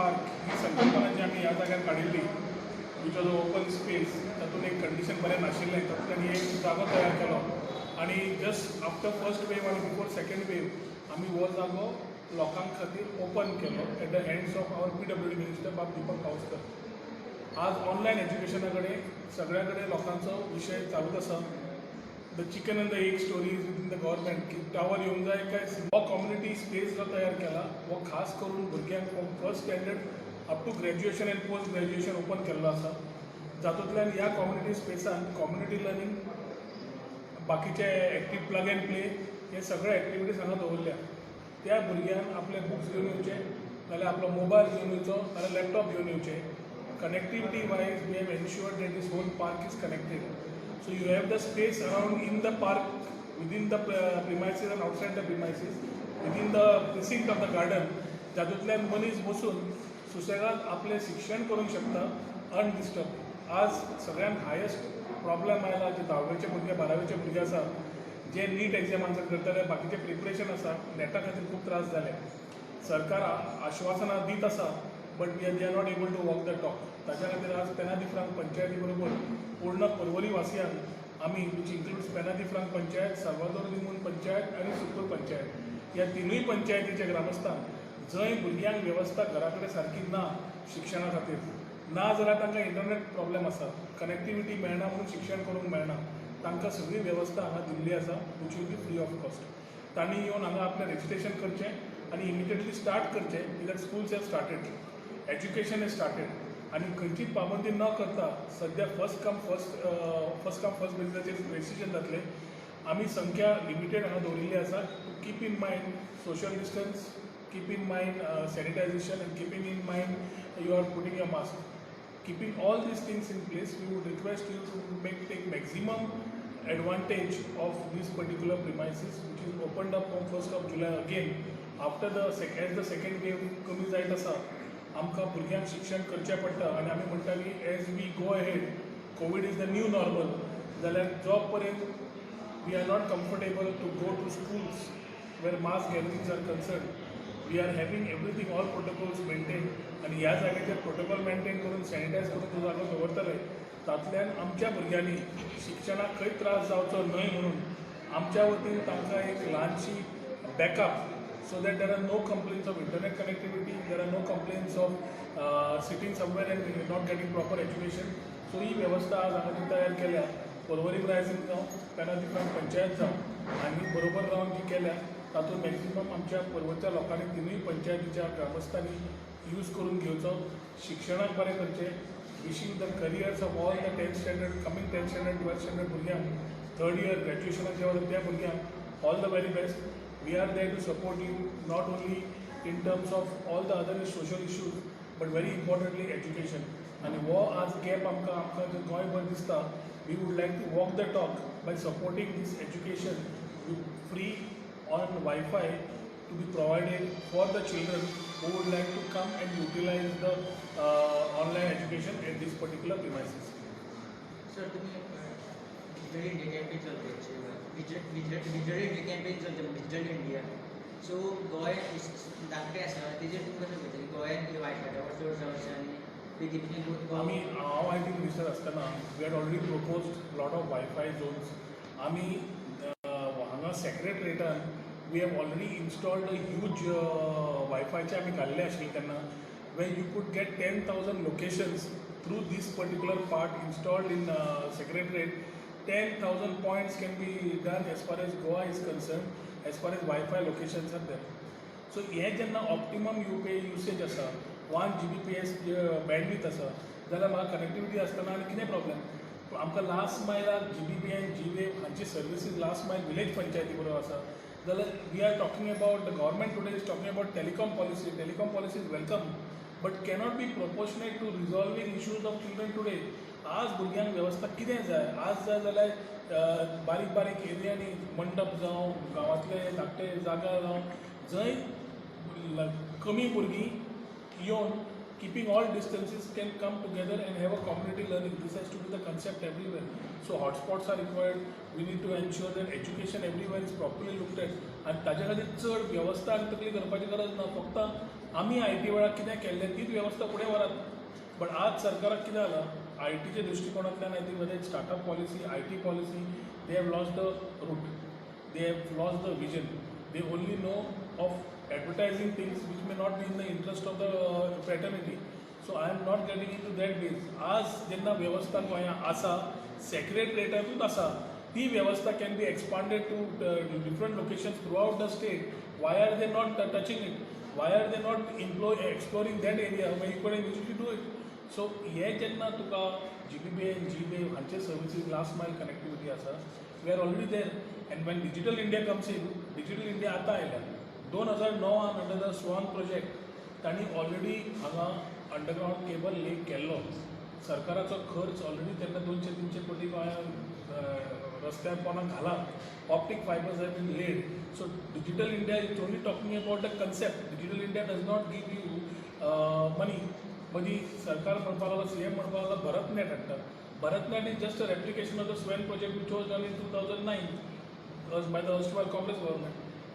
Park ही संकल्पना जी आम्ही ह्या जाग्यार काडिल्ली विच वॉज ओपन स्पेस तातूंत एक कंडिशन बरें नाशिल्लें तातूंत एक जागो तयार केलो आनी जस्ट आफ्टर फर्स्ट वेव आनी बिफोर सेकेंड वेव आमी हो जागो लोकां खातीर ओपन केलो at the hands of our PWD minister बाब दीपक पावसकर. आज ऑनलायन एज्युकेशना कडेन सगळ्या कडेन लोकांचो विशय चालूच आसा. The chicken end the egg stories with in the government की टावर येवंक जाय काय हो कम्युनिटी स्पेस जो तयार केला हो खास करून भुरग्यांक from first standard up to graduation and post graduation open केल्लो आसा. जातूंतल्यान ह्या कम्युनिटी स्पेसान कम्युनिटी लर्निंग बाकीचे एक्टीव प्लग एंड प्ले हे सगळे एक्टिविटीज हांगा दवरल्या. त्या भुरग्यांक आपले बुक्स घेवन येवचे नाल्यार आपलो मोबायल घेवन येवचो नाल्यार लॅपटॉप घेवन येवचे. Connectivity wise we have ensured that this whole park is connected. So you have the space around in the park, within the premises and outside the premises, within the precinct of the garden. जातूंतल्यान मनीस बसून सुसेगाद आपले शिक्षण करूंक शकता undisturbed. आज सगळ्यांत highest problem आयला जे 10वेचे भुरगे 12वेचे भुरगे आसा जे नीट एग्जाम आन्सर करतले बाकीचे प्रिपरेशन आसा नेटा खातीर खूब त्रास जाले. सरकार आश्वासनां दीत आसा but we are not able to walk the talk. ताच्या खातीर आज पेनादी फ्रांक पंचायती बरोबर पूर्ण पर्वरी वासियांक आमी which includes Penha de franc panchayat, Salvador दिमून panchayat आनी सुतूर पंचायत ह्या तिनूय पंचायतीचे ग्रामस्थांक जंय भुरग्यांक वेवस्था घरा कडेन सारकी ना शिक्षणा खातीर ना जाल्यार तांकां इंटरनेट प्रॉब्लेम आसा, कनेक्टिविटी मेळना म्हणून शिक्षण करूंक मेळना, तांकां सगळी वेवस्था हांगा दिल्ली आसा which will be free of cost. तांणी येवन हांगा आपलें रजिस्ट्रेशन करचें आनी इमिडिएटली स्टार्ट करचें कित्याक schools have started, education has started आनी खंयचीच पाबंदी न करता सद्या फर्स्ट कम फर्स्ट बेजिसाचेर रजिस्ट्रेशन जातलें. आमी संख्या लिमिटेड हांगा दवरिल्ली आसा to keep in mind social distance, keep in mind sanitization and keeping in mind you are putting a mask. Keeping all these things in place, we would request you to take maximum advantage of this particular premises, which is opened up on 1st of July again. After as the second wave कमी जायत आसा, आमकां भुरग्यांक शिक्षण करचें पडटा आनी आमी म्हणटा की as we go ahead, covid is the new normal. जाल्यार जो पर्यंत we are not comfortable to go to schools where mass gatherings are concern, we are having everything all protocols maintain आनी ह्या जाग्याचेर प्रोटोकॉल मेंटेन करून sanitise करून तो जागो दवरतले. तातूंतल्यान आमच्या भुरग्यांनी शिक्षणाक खंय त्रास जावचो न्हय म्हणून आमच्या वतीन तांकां एक ल्हानशी backup so that there are no complaints of internet connectivity, there are no complaints of sitting somewhere and not getting proper education. So ही वेवस्था आज हांगा जी तयार केल्या पर्वरी रायझींग जावं पेनादी फ्रांक पंचायत जावं आनी बरोबर रावन जी केल्या तातूंत मॅक्झिमम आमच्या पर्वच्या लोकांनी तिनूय पंचायतीच्या ग्रामस्थांनी यूज करून घेवचो. शिक्षणाक बरें करचें. Wishing the careers of all the 10th standard coming 10th standard 12th standard भुरग्यांक, थर्ड इयर ग्रॅज्युएशनाक जेवढा त्या भुरग्यांक all the very best. We are there to support you not only in terms of all the other social issues but very importantly education. And wo आज gap आमकां जो गोंयभर दिसता, we would like to walk the talk by supporting this education with free on Wi-Fi to be provided for the children who would like to come and utilize the online education at this particular premises. Sir, तुम्ही digital India campaign चलता, digital campaign चलता digital India. So Goa धाकटें आसा तेजेर तुमकां कशें पळयता गोंयांत वायफाय टावर चड जावं आनी आमी हांव आय टी मिनिस्टर आसतना we had already proposed lot of wifi zones. आमी हांगा सेक्रेटरेटान we have already installed a huge वायफायचे आमी घाल्ले आशिल्ले तेन्ना when you could get 10,000 locations through this particular part installed in secretariat. 10,000 points can be done as far as Goa is concerned, as far as Wi-Fi locations are there. So हे जेन्ना optimum usage आसा 1 Gbps bandwidth आसा जाल्यार म्हाका connectivity आसतना आनी कितें problem. आमकां लास्ट मायलार GBB एंड G-Wave हांची सर्विसीस लास्ट मायल विलेज पंचायती बरोबर आसा जाल्यार we are talking about the government today is talking about telecom policy. Telecom policy is welcome but cannot be proportionate to resolving issues of children today. आज भुरग्यांक वेवस्था कितें जाय, आज जाय जाल्यार बारीक बारीक एरियांनी मंडप जावं गांवांतले धाकटे जागा जावं जंय कमी भुरगीं येवन keeping all distances can come together and have a community learning. This has to be the concept everywhere. So hotspots are required. We need to ensure that education everywhere is properly looked at. And ताज्या खातीर चड वेवस्था आनी तकली करपाची गरज ना. फक्त आमी IT वेळार कितें केल्लें तीच वेवस्था फुडें व्हरात बट आज सरकाराक कितें जालां IT दृश्टिकोनांतल्यान I think whether startup policy IT policy they have lost the route they have lost the vision. They only know of advertising things which may not be in the interest of the fraternity. So I am not getting into that base. आज जेन्ना वेवस्था गोंयांत आसा सेक्रेटरेटातूच आसा ती वेवस्था can be expanded to different locations throughout the state. Why are they not touching it? Why are they not exploring that area where you could usually do it? So हे जेन्ना तुका GBBA, GBA हांचे services last मायल connectivity आसा we are already there. And when Digital India comes in, Digital India आता आयल्या 2009 under the Swan project तांणी already हांगा underground cable लेक केल्लो सरकाराचो खर्च ऑलरेडी तेन्ना 200-300 कोटी गोंयांत रस्त्यार कोणाक घाला optic fibres have been laid so digital India is only talking about the concept digital India does not give you money मदीं सरकार म्हणपाक लागलो CM म्हणपाक लागलो भरतनेट हाडटा BharatNet is just a replication of the स्वेन project which was done in 2009 by the erstwhile Congress government.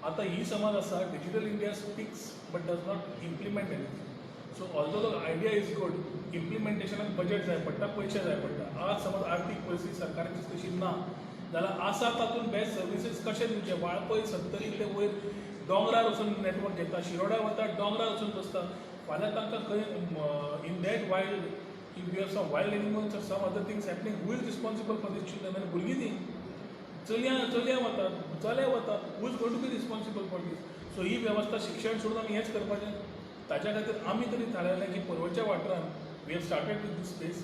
आता ही समज आसा digital India speaks but does not implement anything so although the idea is good इम्प्लिमेंटेशनाक budget जाय पडटा पयशे जाय पडटा आज समज आर्थीक परिस्थिती सरकाराची तशी ना जाल्यार आसा तातूंत बेस्ट सर्विसीस कशे दिवचे वाळपय 70 ते वयर दोंगरार वचून नेटवर्क घेता शिरोड्या वता दोंगरार वचून बसता फाल्यां तांकां खंय in that wild if you have some wild animals or some other things happening who is responsible for these children आनी भुरगीं ती चलयां वतात चले वतात who is going to be responsible for this so ही वेवस्था शिक्षण सोडून आमी हेंच करपाचें ताच्या खातीर आमी तरी थारायलें की परवच्या वाठारांत we have started with this space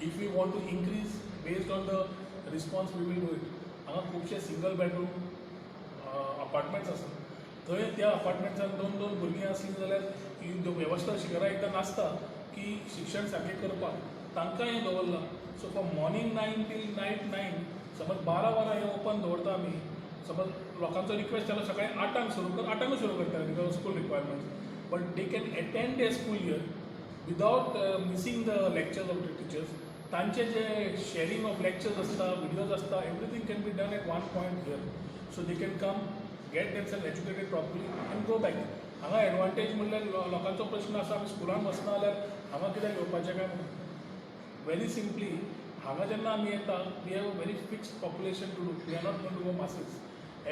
if we want to increase based on the response we will do it हांगा खुबशे सिंगल बेडरूम अपार्टमेंट्स आसात थंय त्या अपार्टमेंट्सान 2-2 भुरगीं आसलीं जाल्यार ही वेवस्था शिगरा एकदां नासता की शिक्षण सारकें करपाक तांकां हें दवरलां so from morning 9 till night 9 समज 12 वरां हें ओपन दवरता आमी समज लोकांचो रिक्वेस्ट जालो सकाळीं 8 सुरू कर 8 सुरू करता because school requirements but they can attend the school year without missing the lectures of the teachers तांचे जे शेअरिंग ऑफ लेक्चर्स आसता विडियोज आसता everything can be done at one point here so they can come get themselves educated properly and go back हांगा advantage म्हणल्यार लोकांचो प्रश्न आसा आमी स्कुलान वचना जाल्यार हांगा कित्याक येवपाचें काय म्हणून व्हेरी सिंपली हांगा जेन्ना आमी येता we have a very fixed population to do we are not going to go masses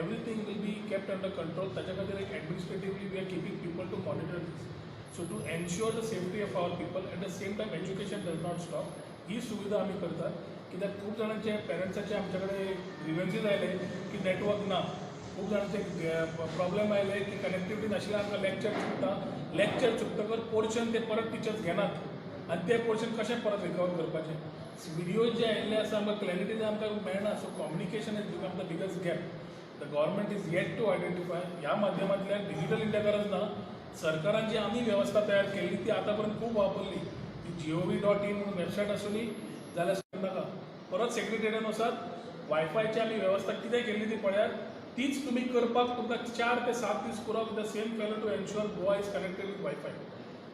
everything will be kept under control ताच्या खातीर एक administratively we are keeping people to monitor this so to ensure the safety of our people at the same time education does not stop ही सुविधा आमी करतात कित्याक खूब जाणांचे पेरंट्साचे आमचे कडेन ग्रिव्हन्सीस आयले की नेटवर्क ना खूब जाणांचे प्रॉब्लेम आयले की कनेक्टिविटी नाशिल्ल्यान आमकां लेक्चर चुकतकर पोर्शन ते परत टिचर्स घेनात आनी ते पोर्शन कशें परत रिकवर करपाचें व्हिडियोज जे आयिल्ले आसा आमकां क्लॅरिटी आमकां मेळना so communication is become the biggest gap the government is yet to identify ह्या माध्यमांतल्यान डिजिटल इंडिया गरज ना सरकारान जी आमी वेवस्था तयार केल्ली ती आतां पर्यंत खूब वापरली ती gov.in म्हणून वेबसायट आसुनी जाल्यार नाका परत सेक्रेटरियेटान वचात वायफायची आमी वेवस्था कितें केल्ली ती पळयात तीच तुमी करपाक तुमकां 4 ते 7 दीस पुरो with the same fellow to ensure Goa is connected with wifi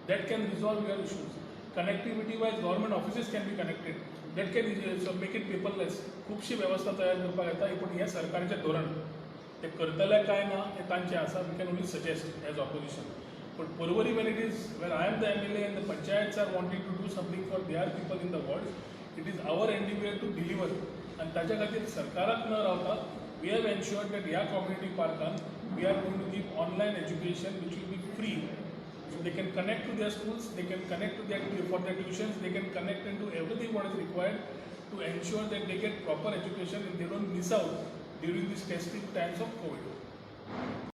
that can resolve your issues connectivity wise government offices can be connected that can make it paperless खुबशी वेवस्था तयार करपाक येता पूण हें सरकारचें धोरण ते करतले काय ना हें तांचें आसा we can only suggest as opposition but Porvorim when it is when I am the MLA and the panchayats are wanting to do something for their people in the world it is our endeavour to deliver आनी ताच्या खातीर सरकाराक न रावता we have ensured that ह्या community पार्कान we are going to give online education which will be free So they can connect to their schools, they can connect to for their tuitions, they can connect into everything what is required to ensure that they get proper education and they don't miss out during these testing times of COVID.